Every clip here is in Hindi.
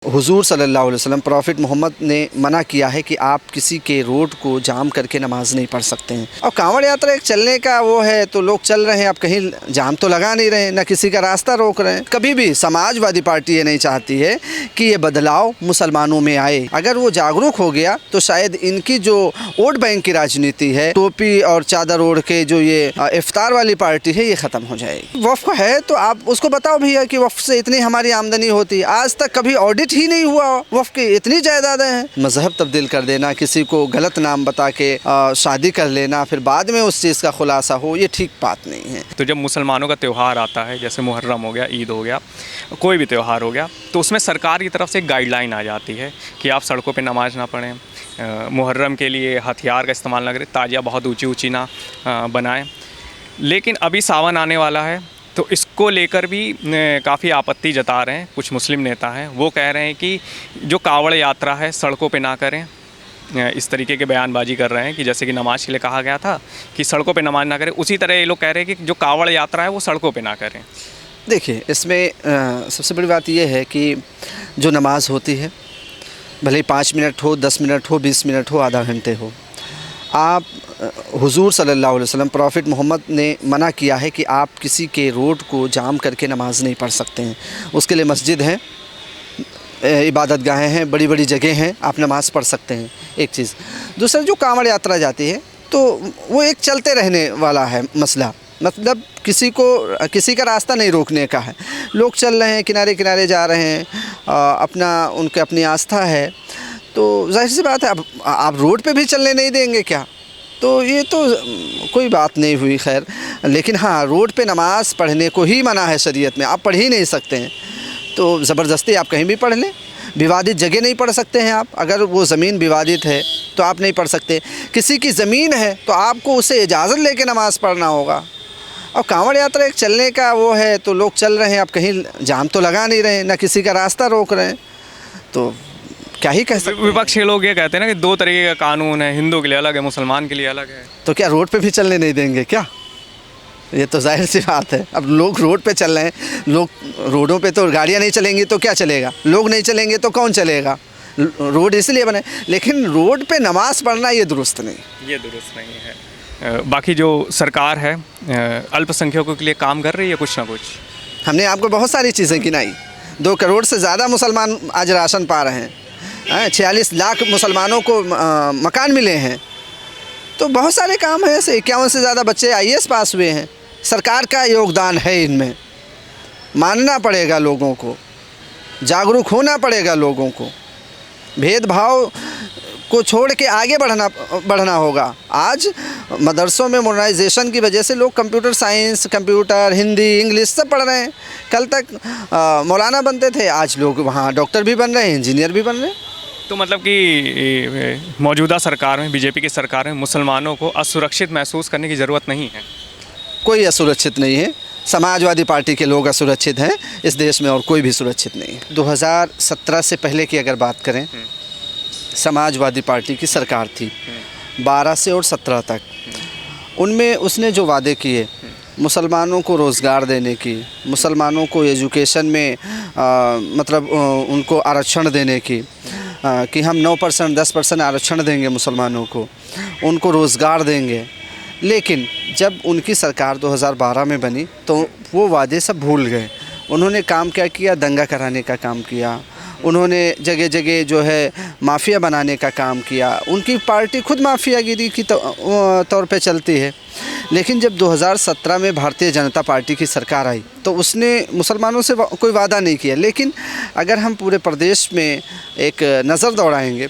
हुजूर सल्लल्लाहु अलैहि वसल्लम प्रॉफिट मोहम्मद ने मना किया है कि आप किसी के रोड को जाम करके नमाज नहीं पढ़ सकते हैं। और कांवड़ यात्रा एक चलने का वो है, तो लोग चल रहे हैं, आप कहीं जाम तो लगा नहीं रहे, ना किसी का रास्ता रोक रहे हैं। कभी भी समाजवादी पार्टी ये नहीं चाहती है कि ये बदलाव मुसलमानों में आए। अगर वो जागरूक हो गया तो शायद इनकी जो वोट बैंक की राजनीति है, टोपी और चादर ओढ़ के जो ये इफ्तार वाली पार्टी है, ये ख़त्म हो जाएगी। वफ़ है तो आप उसको बताओ भैया कि वफ़ से इतनी हमारी आमदनी होती है, आज तक कभी ऑडिट ही नहीं हुआ। वफ़ की इतनी जायदादें हैं। मजहब तब्दील कर देना, किसी को गलत नाम बता के शादी कर लेना, फिर बाद में उस चीज़ का खुलासा हो, ये ठीक बात नहीं है। तो जब मुसलमानों का त्यौहार आता है, जैसे मुहर्रम हो गया, ईद हो गया, कोई भी त्यौहार हो गया, तो उसमें सरकार की तरफ से एक गाइडलाइन आ जाती है कि आप सड़कों पे नमाज ना पढ़ें, मुहर्रम के लिए हथियार का इस्तेमाल ना करें, ताजिया बहुत ऊंची ऊंची ना बनाएं। लेकिन अभी सावन आने वाला है, तो इसको लेकर भी काफ़ी आपत्ति जता रहे हैं कुछ मुस्लिम नेता हैं। वो कह रहे हैं कि जो कांवड़ यात्रा है सड़कों पे ना करें। इस तरीके के बयानबाजी कर रहे हैं कि जैसे कि नमाज के लिए कहा गया था कि सड़कों पे नमाज ना करें, उसी तरह ये लोग कह रहे हैं कि जो कांवड़ यात्रा है वो सड़कों पे ना करें। देखिए, इसमें सबसे बड़ी बात यह है कि जो नमाज होती है, भले ही 5 मिनट हो, 10 मिनट हो, 20 मिनट हो, आधा घंटे हो, आप हुजूर सल्लल्लाहु अलैहि वसल्लम प्रॉफिट मोहम्मद ने मना किया है कि आप किसी के रोड को जाम करके नमाज नहीं पढ़ सकते हैं। उसके लिए मस्जिद हैं, इबादत गाहें हैं, बड़ी बड़ी जगह हैं, आप नमाज़ पढ़ सकते हैं। एक चीज़। दूसरा, जो कांवड़ यात्रा जाती है तो वो एक चलते रहने वाला है मसला, मतलब किसी का रास्ता नहीं रोकने का है। लोग चल रहे हैं, किनारे किनारे जा रहे हैं, उनकी अपनी आस्था है, तो जाहिर सी बात है। अब आप रोड पे भी चलने नहीं देंगे क्या? तो ये तो कोई बात नहीं हुई, खैर। लेकिन हाँ, रोड पे नमाज़ पढ़ने को ही मना है शरीयत में, आप पढ़ ही नहीं सकते हैं। तो ज़बरदस्ती आप कहीं भी पढ़ लें, विवादित जगह नहीं पढ़ सकते हैं आप। अगर वो ज़मीन विवादित है तो आप नहीं पढ़ सकते। किसी की ज़मीन है तो आपको उसे इजाज़त लेके नमाज़ पढ़ना होगा। और कांवड़ यात्रा एक चलने का वो है, तो लोग चल रहे हैं, आप कहीं जाम तो लगा नहीं रहे, ना किसी का रास्ता रोक रहे हैं, तो क्या ही कह सकते हैं। विपक्ष के लोग ये कहते हैं ना कि 2 तरीके का कानून है, हिंदू के लिए अलग है, मुसलमान के लिए अलग है। तो क्या रोड पे भी चलने नहीं देंगे क्या? ये तो जाहिर सी बात है। अब लोग रोड पे चल रहे हैं, लोग रोडों पे तो गाड़ियाँ नहीं चलेंगी तो क्या चलेगा? लोग नहीं चलेंगे तो कौन चलेगा? रोड इसलिए बने, लेकिन रोड पे नमाज़ पढ़ना ये दुरुस्त नहीं है। बाकी जो सरकार है अल्पसंख्यकों के लिए काम कर रही है कुछ ना कुछ। हमने आपको बहुत सारी चीज़ें गिनाई। 2 करोड़ से ज़्यादा मुसलमान आज राशन पा रहे हैं। 46 लाख मुसलमानों को मकान मिले हैं। तो बहुत सारे काम हैं ऐसे। 51 से ज़्यादा बच्चे IAS पास हुए हैं। सरकार का योगदान है इनमें। मानना पड़ेगा लोगों को, जागरूक होना पड़ेगा लोगों को, भेदभाव को छोड़ के आगे बढ़ना होगा। आज मदरसों में मॉडर्नाइजेशन की वजह से लोग computer science, computer, Hindi, English सब पढ़ रहे हैं। कल तक मौलाना बनते थे, आज लोग वहाँ डॉक्टर भी बन रहे हैं, इंजीनियर भी बन रहे हैं। तो मतलब कि मौजूदा सरकार में, बीजेपी की सरकार में, मुसलमानों को असुरक्षित महसूस करने की ज़रूरत नहीं है। कोई असुरक्षित नहीं है। समाजवादी पार्टी के लोग असुरक्षित हैं इस देश में, और कोई भी सुरक्षित नहीं है। 2017 से पहले की अगर बात करें, समाजवादी पार्टी की सरकार थी 12 से और 17 तक। उनमें उसने जो वादे किए, मुसलमानों को रोज़गार देने की, मुसलमानों को एजुकेशन में मतलब उनको आरक्षण देने की, कि हम 9%, 10% आरक्षण देंगे मुसलमानों को, उनको रोज़गार देंगे। लेकिन जब उनकी सरकार 2012 में बनी तो वो वादे सब भूल गए। उन्होंने काम क्या किया? दंगा कराने का काम किया। उन्होंने जगह जगह जो है माफिया बनाने का काम किया। उनकी पार्टी खुद माफियागिरी की तौर पे चलती है। लेकिन जब 2017 में भारतीय जनता पार्टी की सरकार आई तो उसने मुसलमानों से कोई वादा नहीं किया। लेकिन अगर हम पूरे प्रदेश में एक नज़र दौड़ाएंगे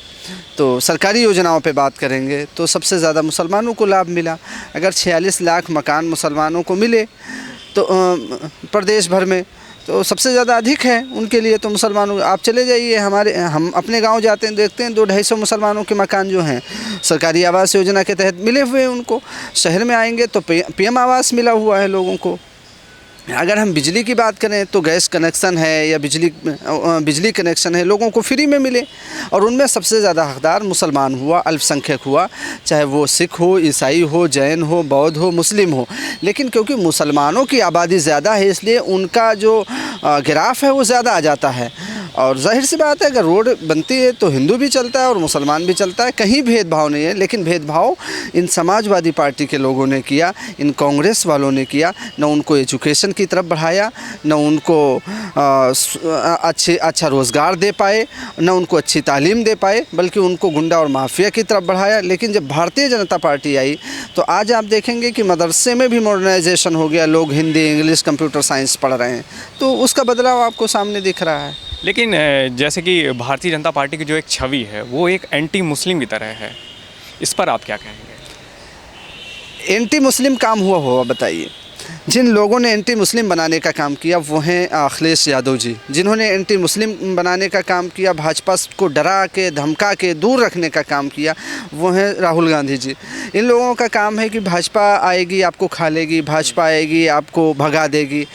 तो सरकारी योजनाओं पे बात करेंगे तो सबसे ज़्यादा मुसलमानों को लाभ मिला। अगर 46 लाख मकान मुसलमानों को मिले तो प्रदेश भर में, तो सबसे ज़्यादा अधिक है उनके लिए। तो मुसलमानों, आप चले जाइए, हम अपने गांव जाते हैं, देखते हैं 200-250 मुसलमानों के मकान जो हैं सरकारी आवास योजना के तहत मिले हुए हैं उनको। शहर में आएंगे तो PM आवास मिला हुआ है लोगों को। अगर हम बिजली की बात करें तो गैस कनेक्शन है या बिजली कनेक्शन है, लोगों को फ्री में मिले। और उनमें सबसे ज़्यादा हकदार मुसलमान हुआ, अल्पसंख्यक हुआ, चाहे वो सिख हो, ईसाई हो, जैन हो, बौद्ध हो, मुस्लिम हो। लेकिन क्योंकि मुसलमानों की आबादी ज़्यादा है इसलिए उनका जो ग्राफ है वो ज़्यादा आ जाता है। और जाहिर सी बात है अगर रोड बनती है तो हिंदू भी चलता है और मुसलमान भी चलता है, कहीं भेदभाव नहीं है। लेकिन भेदभाव इन समाजवादी पार्टी के लोगों ने किया, इन कांग्रेस वालों ने किया। न उनको एजुकेशन की तरफ बढ़ाया, न उनको अच्छा रोज़गार दे पाए, न उनको अच्छी तालीम दे पाए, बल्कि उनको गुंडा और माफिया की तरफ बढ़ाया। लेकिन जब भारतीय जनता पार्टी आई तो आज आप देखेंगे कि मदरसे में भी मॉडर्नाइजेशन हो गया, लोग हिंदी, इंग्लिश, कंप्यूटर साइंस पढ़ रहे हैं, तो उसका बदलाव आपको सामने दिख रहा है। लेकिन जैसे कि भारतीय जनता पार्टी की जो एक छवि है वो एक एंटी मुस्लिम की तरह है, इस पर आप क्या कहेंगे? एंटी मुस्लिम काम हुआ बताइए। जिन लोगों ने एंटी मुस्लिम बनाने का काम किया वो हैं अखिलेश यादव जी। जिन्होंने एंटी मुस्लिम बनाने का काम किया, भाजपा को डरा के धमका के दूर रखने का काम किया, वो हैं राहुल गांधी जी। इन लोगों का काम है कि भाजपा आएगी आपको खा लेगी, भाजपा आएगी आपको भगा देगी।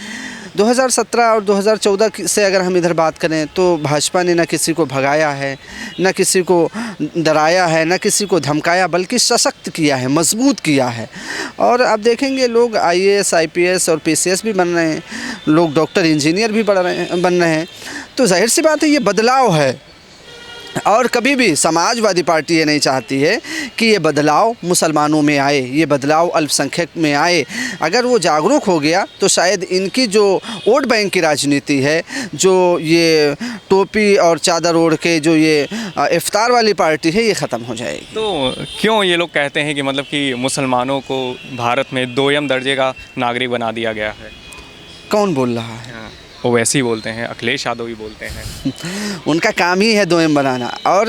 2017 और 2014 से अगर हम इधर बात करें तो भाजपा ने न किसी को भगाया है, न किसी को डराया है, न किसी को धमकाया, बल्कि सशक्त किया है, मजबूत किया है। और अब देखेंगे लोग IAS, IPS और PCS भी बन रहे हैं, लोग डॉक्टर, इंजीनियर भी बन रहे हैं। तो जाहिर सी बात है ये बदलाव है। और कभी भी समाजवादी पार्टी ये नहीं चाहती है कि ये बदलाव मुसलमानों में आए, ये बदलाव अल्पसंख्यक में आए। अगर वो जागरूक हो गया तो शायद इनकी जो वोट बैंक की राजनीति है, जो ये टोपी और चादर ओढ़ के जो ये इफ्तार वाली पार्टी है, ये ख़त्म हो जाएगी। तो क्यों ये लोग कहते हैं कि मतलब कि मुसलमानों को भारत में 2ym दर्जे का नागरिक बना दिया गया है? कौन बोल रहा है? वो वैसे ही बोलते हैं, अखिलेश यादव भी बोलते हैं। उनका काम ही है 2M बनाना। और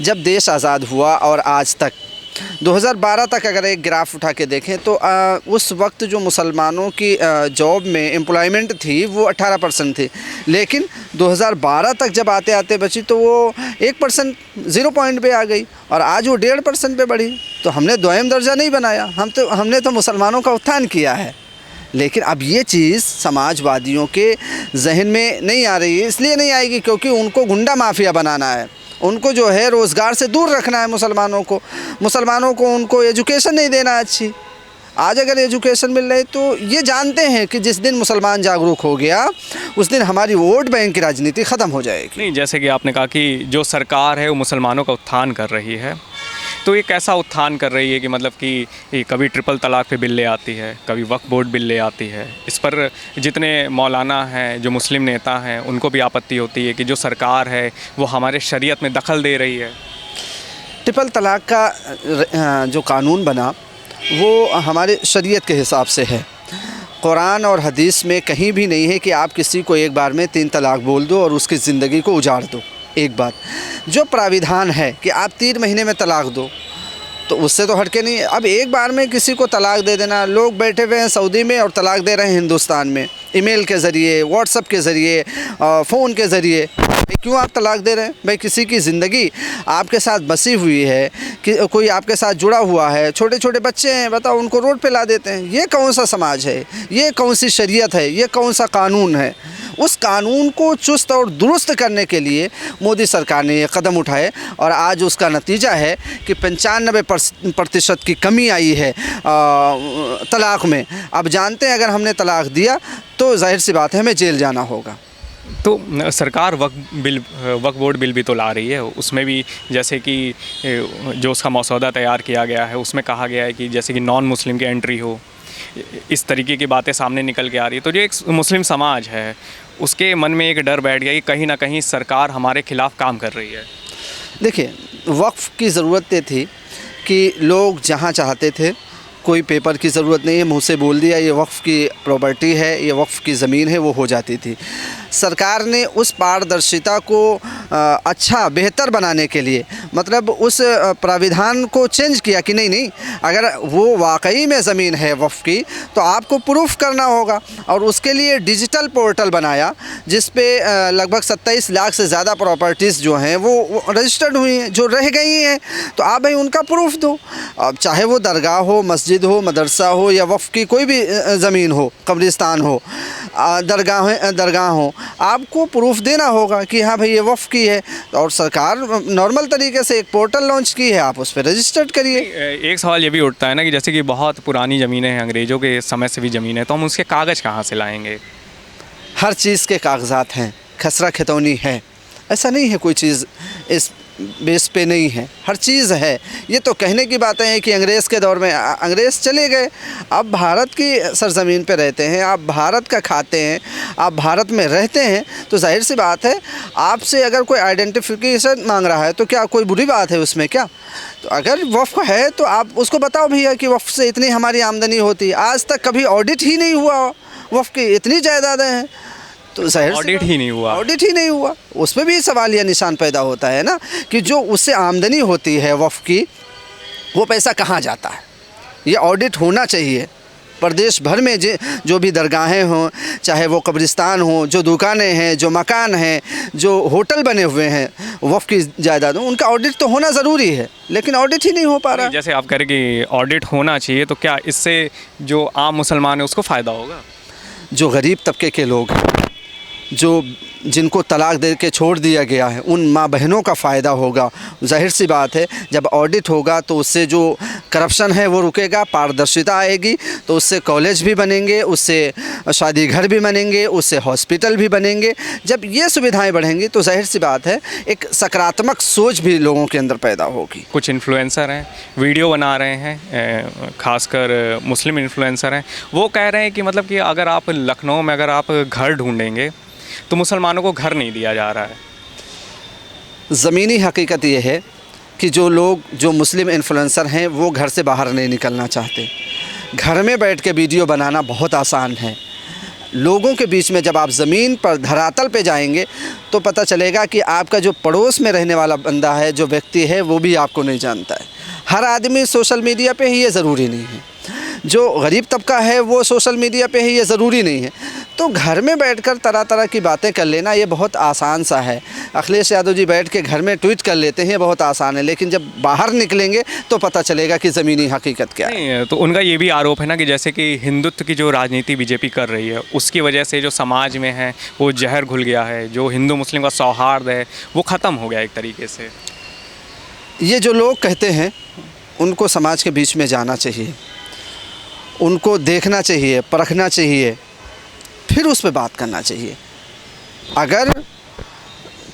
जब देश आज़ाद हुआ और आज तक 2012 तक अगर एक ग्राफ उठा के देखें तो उस वक्त जो मुसलमानों की जॉब में एम्प्लॉयमेंट थी वो 18% थी। लेकिन 2012 तक जब आते आते बची तो वो 1% 0 पॉइंट पे आ गई और आज वो 1.5% पे बढ़ी। तो हमने 2M दर्जा नहीं बनाया, हमने तो मुसलमानों का उत्थान किया है। लेकिन अब ये चीज़ समाजवादियों के जहन में नहीं आ रही है। इसलिए नहीं आएगी क्योंकि उनको गुंडा माफिया बनाना है, उनको जो है रोज़गार से दूर रखना है मुसलमानों को उनको एजुकेशन नहीं देना अच्छी। आज अगर एजुकेशन मिल रही तो ये जानते हैं कि जिस दिन मुसलमान जागरूक हो गया उस दिन हमारी वोट बैंक की राजनीति ख़त्म हो जाएगी। नहीं, जैसे कि आपने कहा कि जो सरकार है वो मुसलमानों का उत्थान कर रही है, तो ये कैसा उत्थान कर रही है कि मतलब कि कभी ट्रिपल तलाक पे बिल ले आती है, कभी वक्फ बोर्ड बिल ले आती है। इस पर जितने मौलाना हैं, जो मुस्लिम नेता हैं, उनको भी आपत्ति होती है कि जो सरकार है वो हमारे शरीयत में दखल दे रही है। ट्रिपल तलाक का जो कानून बना वो हमारे शरीयत के हिसाब से है। कुरान और हदीस में कहीं भी नहीं है कि आप किसी को एक बार में 3 तलाक बोल दो और उसकी ज़िंदगी को उजाड़ दो। एक बात जो प्राविधान है कि आप 3 महीने में तलाक दो, तो उससे तो हटके नहीं है। अब एक बार में किसी को तलाक दे देना, लोग बैठे हुए हैं सऊदी में और तलाक दे रहे हैं हिंदुस्तान में, ईमेल के ज़रिए, व्हाट्सएप के ज़रिए, फ़ोन के ज़रिए। क्यों आप तलाक दे रहे हैं? भाई किसी की ज़िंदगी आपके साथ बसी हुई है, कि कोई आपके साथ जुड़ा हुआ है, छोटे छोटे बच्चे हैं, बताओ उनको रोड पे ला देते हैं। ये कौन सा समाज है? ये कौन सी शरीयत है? ये कौन सा कानून है? उस कानून को चुस्त और दुरुस्त करने के लिए मोदी सरकार ने ये कदम उठाए और आज उसका नतीजा है कि 95% की कमी आई है तलाक में। अब जानते हैं अगर हमने तलाक दिया तो जाहिर सी बात है हमें जेल जाना होगा। तो सरकार वक्फ बोर्ड बिल भी तो ला रही है, उसमें भी जैसे कि जो उसका मसौदा तैयार किया गया है उसमें कहा गया है कि जैसे कि नॉन मुस्लिम की एंट्री हो, इस तरीके की बातें सामने निकल के आ रही है। तो जो एक मुस्लिम समाज है उसके मन में एक डर बैठ गया कि कहीं ना कहीं सरकार हमारे खिलाफ काम कर रही है। देखिए, वक्फ की ज़रूरत ये थी कि लोग जहाँ चाहते थे, कोई पेपर की ज़रूरत नहीं है, मुँह से बोल दिया ये वक्फ की प्रॉपर्टी है, ये वक्फ की ज़मीन है, वो हो जाती थी। सरकार ने उस पारदर्शिता को अच्छा बेहतर बनाने के लिए मतलब उस प्राविधान को चेंज किया कि नहीं अगर वो वाकई में ज़मीन है वक्फ की तो आपको प्रूफ करना होगा, और उसके लिए डिजिटल पोर्टल बनाया जिस पे लगभग 27 लाख से ज़्यादा प्रॉपर्टीज़ जो हैं वो रजिस्टर्ड हुई हैं, जो रह गई हैं तो आप भाई उनका प्रूफ दो। अब चाहे वो दरगाह हो, मस्जिद हो, मदरसा हो या वक्फ की कोई भी ज़मीन हो, कब्रिस्तान हो, दरगाह हो, आपको प्रूफ देना होगा कि हाँ भाई ये वक्फ की है। और सरकार नॉर्मल तरीके से एक पोर्टल लॉन्च की है, आप उस पर रजिस्टर्ड करिए। एक सवाल ये भी उठता है ना कि जैसे कि बहुत पुरानी ज़मीनें हैं, अंग्रेज़ों के समय से भी ज़मीन है, तो हम उसके कागज़ कहाँ से लाएंगे? हर चीज़ के कागजात हैं, खसरा खतौनी है, ऐसा नहीं है कोई चीज़ इस बेस पे नहीं है, हर चीज़ है। ये तो कहने की बातें हैं कि अंग्रेज़ के दौर में अंग्रेज़ चले गए, आप भारत की सरज़मीन पे रहते हैं, आप भारत का खाते हैं, आप भारत में रहते हैं, तो जाहिर सी बात है आपसे अगर कोई आइडेंटिफिकेशन मांग रहा है तो क्या कोई बुरी बात है उसमें क्या? तो अगर वफ़ है तो आप उसको बताओ भैया कि वफ़ से इतनी हमारी आमदनी होती है। आज तक कभी ऑडिट ही नहीं हुआ वफ़ की इतनी जायदादें हैं, तो जाहिर ऑडिट ही नहीं हुआ। ऑडिट ही नहीं हुआ, उस पर भी सवाल या निशान पैदा होता है ना कि जो उससे आमदनी होती है वफ़ की, वो पैसा कहाँ जाता है। ये ऑडिट होना चाहिए। प्रदेश भर में जो भी दरगाहें हों, चाहे वो कब्रिस्तान हों, जो दुकानें हैं, जो मकान हैं, जो होटल बने हुए हैं वफ़ की जायदाद, उनका ऑडिट तो होना ज़रूरी है, लेकिन ऑडिट ही नहीं हो पा रहा। जैसे आप कह रहे कि ऑडिट होना चाहिए, तो क्या इससे जो आम मुसलमान है उसको फ़ायदा होगा? जो गरीब तबके के लोग हैं, जो जिनको तलाक दे के छोड़ दिया गया है, उन माँ बहनों का फ़ायदा होगा। जाहिर सी बात है जब ऑडिट होगा तो उससे जो करप्शन है वो रुकेगा, पारदर्शिता आएगी, तो उससे कॉलेज भी बनेंगे, उससे शादी घर भी बनेंगे, उससे हॉस्पिटल भी बनेंगे। जब ये सुविधाएं बढ़ेंगी तो जाहिर सी बात है एक सकारात्मक सोच भी लोगों के अंदर पैदा होगी। कुछ इन्फ्लुएंसर हैं, वीडियो बना रहे हैं, खासकर मुस्लिम इन्फ्लुएंसर हैं, वो कह रहे हैं कि मतलब कि अगर आप लखनऊ में अगर आप घर ढूंढेंगे तो मुसलमानों को घर नहीं दिया जा रहा है। ज़मीनी हकीकत ये है कि जो मुस्लिम इन्फ्लुएंसर हैं वो घर से बाहर नहीं निकलना चाहते। घर में बैठ के वीडियो बनाना बहुत आसान है। लोगों के बीच में जब आप ज़मीन पर धरातल पे जाएंगे तो पता चलेगा कि आपका जो पड़ोस में रहने वाला बंदा है, जो व्यक्ति है, वो भी आपको नहीं जानता है। हर आदमी सोशल मीडिया पे ही, ये ज़रूरी नहीं है। जो गरीब तबका है वो सोशल मीडिया पे ही, ये ज़रूरी नहीं है। तो घर में बैठकर तरह तरह की बातें कर लेना ये बहुत आसान सा है। अखिलेश यादव जी बैठ के घर में ट्वीट कर लेते हैं, बहुत आसान है, लेकिन जब बाहर निकलेंगे तो पता चलेगा कि ज़मीनी हकीकत क्या है। नहीं, तो उनका ये भी आरोप है ना कि जैसे कि हिंदुत्व की जो राजनीति बीजेपी कर रही है उसकी वजह से जो समाज में है वो जहर घुल गया है, जो हिंदू मुस्लिम का सौहार्द है वो ख़त्म हो गया एक तरीके से। ये जो लोग कहते हैं उनको समाज के बीच में जाना चाहिए, उनको देखना चाहिए, परखना चाहिए, फिर उस पर बात करना चाहिए। अगर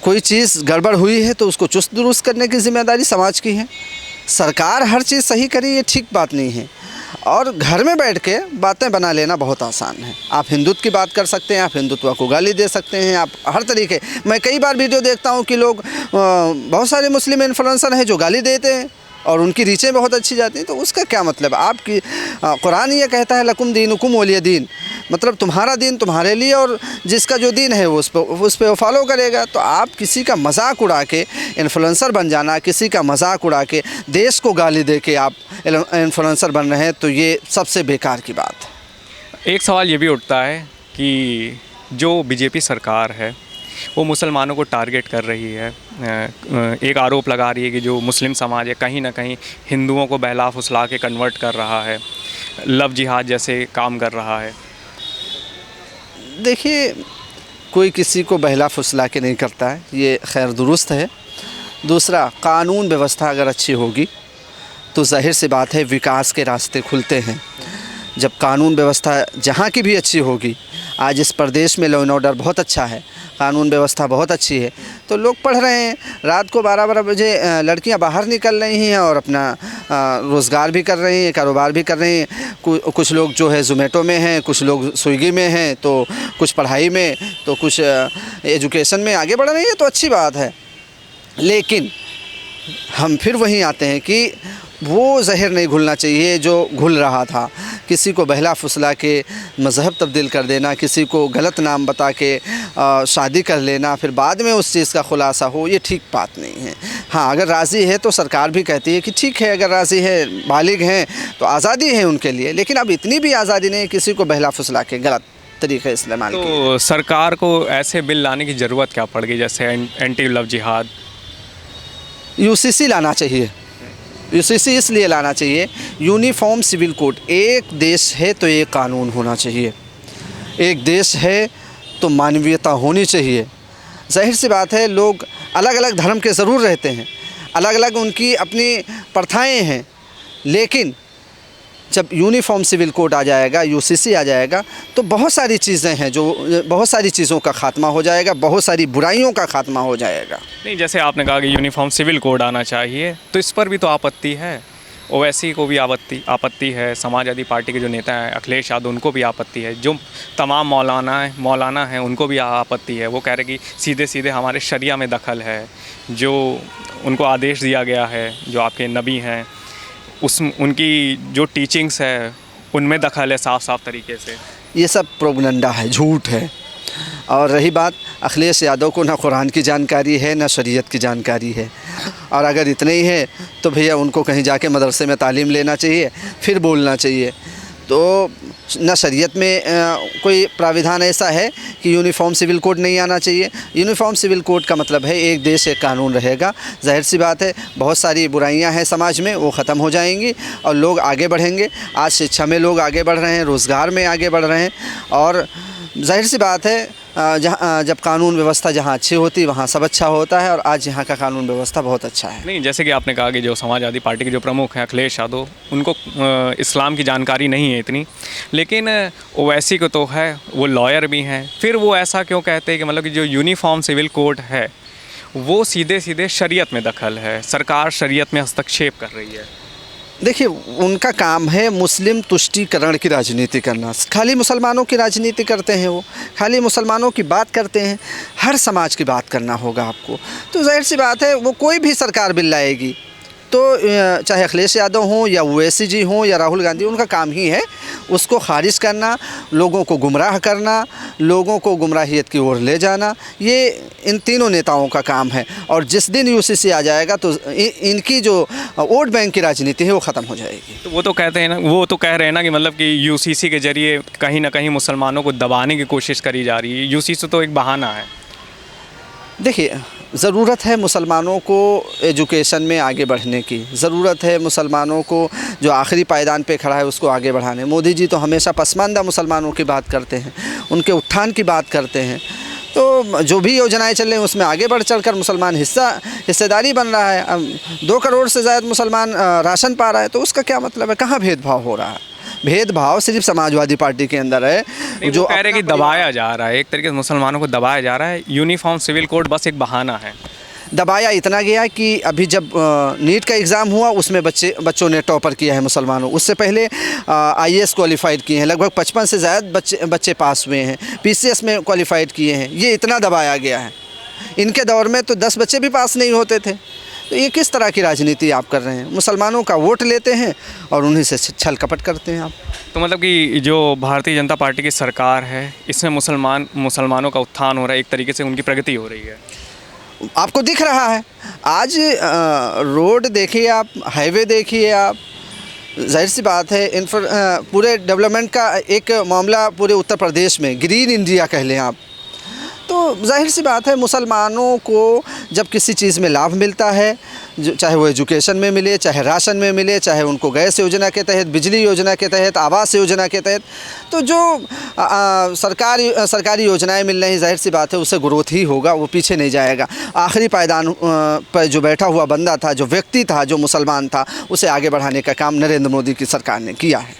कोई चीज़ गड़बड़ हुई है तो उसको चुस्त दुरुस्त करने की ज़िम्मेदारी समाज की है। सरकार हर चीज़ सही करे ये ठीक बात नहीं है, और घर में बैठ के बातें बना लेना बहुत आसान है। आप हिंदुत्व की बात कर सकते हैं, आप हिंदुत्व को गाली दे सकते हैं, आप हर तरीके। मैं कई बार वीडियो देखता हूँ कि लोग बहुत सारे मुस्लिम इन्फ्लुएंसर हैं जो गाली देते हैं और उनकी रीचें बहुत अच्छी जाती हैं, तो उसका क्या मतलब? आपकी कुरान ये कहता है लकुम दीनुकुम वलिय दीन, मतलब तुम्हारा दीन तुम्हारे लिए, और जिसका जो दीन है वो उस पर वो फॉलो करेगा। तो आप किसी का मजाक उड़ा के इन्फ्लुएंसर बन जाना, किसी का मजाक उड़ा के देश को गाली दे के आप इन्फ्लुएंसर बन रहे हैं, तो ये सबसे बेकार की बात है। एक सवाल ये भी उठता है कि जो बीजेपी सरकार है वो मुसलमानों को टारगेट कर रही है, एक आरोप लगा रही है कि जो मुस्लिम समाज है कहीं ना कहीं हिंदुओं को बहला फुसला के कन्वर्ट कर रहा है, लव जिहाद जैसे काम कर रहा है। देखिए, कोई किसी को बहला फुसला के नहीं करता है, ये खैर दुरुस्त है। दूसरा, कानून व्यवस्था अगर अच्छी होगी तो जाहिर सी बात है विकास के रास्ते खुलते हैं। जब कानून व्यवस्था जहाँ की भी अच्छी होगी, आज इस प्रदेश में लॉ एंड ऑर्डर बहुत अच्छा है, कानून व्यवस्था बहुत अच्छी है, तो लोग पढ़ रहे हैं। रात को 12-12 बजे लड़कियां बाहर निकल रही हैं और अपना रोज़गार भी कर रही हैं, कारोबार भी कर रही हैं। कुछ लोग जो है ज़ोमैटो में हैं, कुछ लोग स्विगी में हैं, तो कुछ पढ़ाई में, तो कुछ एजुकेशन में आगे बढ़ रही है, तो अच्छी बात है। लेकिन हम फिर वहीं आते हैं कि वो जहर नहीं घुलना चाहिए जो घुल रहा था। किसी को बहला फुसला के मज़हब तब्दील कर देना, किसी को गलत नाम बता के शादी कर लेना, फिर बाद में उस चीज़ का खुलासा हो, ये ठीक बात नहीं है। हाँ, अगर राज़ी है तो सरकार भी कहती है कि ठीक है, अगर राज़ी है, बालिग हैं, तो आज़ादी है उनके लिए, लेकिन अब इतनी भी आज़ादी नहीं किसी को बहला फुसला के गलत तरीके इस्तेमाल की। तो सरकार को ऐसे बिल लाने की ज़रूरत क्या पड़ गई, जैसे एंटी लव जिहाद? यूसीसी लाना चाहिए। यूसीसी इसलिए लाना चाहिए, यूनिफॉर्म सिविल कोड। एक देश है तो एक कानून होना चाहिए, एक देश है तो मानवीयता होनी चाहिए। जाहिर सी बात है, लोग अलग अलग धर्म के ज़रूर रहते हैं, अलग अलग उनकी अपनी प्रथाएं हैं, लेकिन जब यूनिफॉर्म सिविल कोड आ जाएगा, यूसीसी आ जाएगा, तो बहुत सारी चीज़ें हैं बहुत सारी चीज़ों का खात्मा हो जाएगा, बहुत सारी बुराइयों का खात्मा हो जाएगा। नहीं, जैसे आपने कहा कि यूनिफॉर्म सिविल कोड आना चाहिए, तो इस पर भी तो आपत्ति है। ओवैसी को भी आपत्ति है, समाजवादी पार्टी के जो नेता हैं अखिलेश यादव, उनको भी आपत्ति है, जो तमाम मौलाना हैं उनको भी आपत्ति है। वो कह रहे कि सीधे सीधे हमारे शरिया में दखल है, जो उनको आदेश दिया गया है, जो आपके नबी हैं उनकी जो टीचिंग्स है उनमें दखल है साफ साफ तरीके से। ये सब प्रोपगेंडा है, झूठ है। और रही बात अखिलेश यादव को ना कुरान की जानकारी है ना शरीयत की जानकारी है, और अगर इतने ही है तो भैया उनको कहीं जाके मदरसे में तालीम लेना चाहिए, फिर बोलना चाहिए। तो ना शरीयत में कोई प्राविधान ऐसा है कि यूनिफॉर्म सिविल कोड नहीं आना चाहिए। यूनिफॉर्म सिविल कोड का मतलब है एक देश एक कानून रहेगा। जाहिर सी बात है बहुत सारी बुराइयां हैं समाज में, वो ख़त्म हो जाएंगी और लोग आगे बढ़ेंगे। आज शिक्षा में लोग आगे बढ़ रहे हैं, रोज़गार में आगे बढ़ रहे हैं, और जाहिर सी बात है जब कानून व्यवस्था जहाँ अच्छी होती है वहाँ सब अच्छा होता है, और आज यहाँ का कानून व्यवस्था बहुत अच्छा है। नहीं, जैसे कि आपने कहा कि जो समाजवादी पार्टी के जो प्रमुख हैं अखिलेश यादव, उनको इस्लाम की जानकारी नहीं है इतनी, लेकिन ओवैसी को तो है, वो लॉयर भी हैं। फिर वो ऐसा क्यों कहते हैं कि मतलब कि जो यूनिफॉर्म सिविल कोड है वो सीधे सीधे शरीयत में दखल है, सरकार शरीयत में हस्तक्षेप कर रही है? देखिए, उनका काम है मुस्लिम तुष्टीकरण की राजनीति करना। खाली मुसलमानों की राजनीति करते हैं, वो खाली मुसलमानों की बात करते हैं। हर समाज की बात करना होगा आपको। तो जाहिर सी बात है वो कोई भी सरकार बिल लाएगी तो चाहे अखिलेश यादव हों या ओवैसी जी हों या राहुल गांधी, उनका काम ही है उसको खारिज करना, लोगों को गुमराह करना, लोगों को गुमराहियत की ओर ले जाना। ये इन तीनों नेताओं का काम है। और जिस दिन यूसीसी आ जाएगा तो इनकी जो वोट बैंक की राजनीति है वो ख़त्म हो जाएगी। तो वो तो कहते हैं ना, वो तो कह रहे हैं ना कि मतलब कि यूसीसी के जरिए कहीं ना कहीं मुसलमानों को दबाने की कोशिश करी जा रही है। यूसीसी तो एक बहाना है। देखिए, ज़रूरत है मुसलमानों को एजुकेशन में आगे बढ़ने की, ज़रूरत है मुसलमानों को जो आखिरी पायदान पे खड़ा है उसको आगे बढ़ाने। मोदी जी तो हमेशा पसमानदा मुसलमानों की बात करते हैं, उनके उत्थान की बात करते हैं। तो जो भी योजनाएं चल रही हैं उसमें आगे बढ़ चढ़कर मुसलमान हिस्सेदारी बन रहा है। 2 करोड़ से ज़्यादा मुसलमान राशन पा रहा है, तो उसका क्या मतलब है? कहाँ भेदभाव हो रहा है? भेदभाव सिर्फ समाजवादी पार्टी के अंदर है। जो कह रहे हैं कि दबाया जा रहा है, एक तरीके से मुसलमानों को दबाया जा रहा है। यूनिफॉर्म सिविल कोड बस एक बहाना है। दबाया इतना गया कि अभी जब नीट का एग्ज़ाम हुआ उसमें बच्चों ने टॉपर किया है मुसलमानों। उससे पहले आईएएस क्वालिफाइड किए हैं, लगभग 55 से ज़्यादा बच्चे पास हुए हैं, पीसीएस में क्वालिफाइड किए हैं। ये इतना दबाया गया है। इनके दौर में तो 10 बच्चे भी पास नहीं होते थे। तो ये किस तरह की राजनीति आप कर रहे हैं? मुसलमानों का वोट लेते हैं और उन्हीं से छल कपट करते हैं आप। तो मतलब कि जो भारतीय जनता पार्टी की सरकार है इसमें मुसलमानों का उत्थान हो रहा है, एक तरीके से उनकी प्रगति हो रही है। आपको दिख रहा है आज रोड देखिए आप, हाईवे देखिए आप। जाहिर सी बात है पूरे डेवलपमेंट का एक मामला पूरे उत्तर प्रदेश में ग्रीन इंडिया कह लें आप। तो जाहिर सी बात है मुसलमानों को जब किसी चीज़ में लाभ मिलता है, चाहे वो एजुकेशन में मिले, चाहे राशन में मिले, चाहे उनको गैस योजना के तहत, बिजली योजना के तहत, आवास योजना के तहत, तो जो सरकारी योजनाएं मिल रही, जाहिर सी बात है उससे ग्रोथ ही होगा, वो पीछे नहीं जाएगा। आखिरी पायदान पर जो बैठा हुआ बंदा था, जो व्यक्ति था, जो मुसलमान था, उसे आगे बढ़ाने का काम नरेंद्र मोदी की सरकार ने किया है।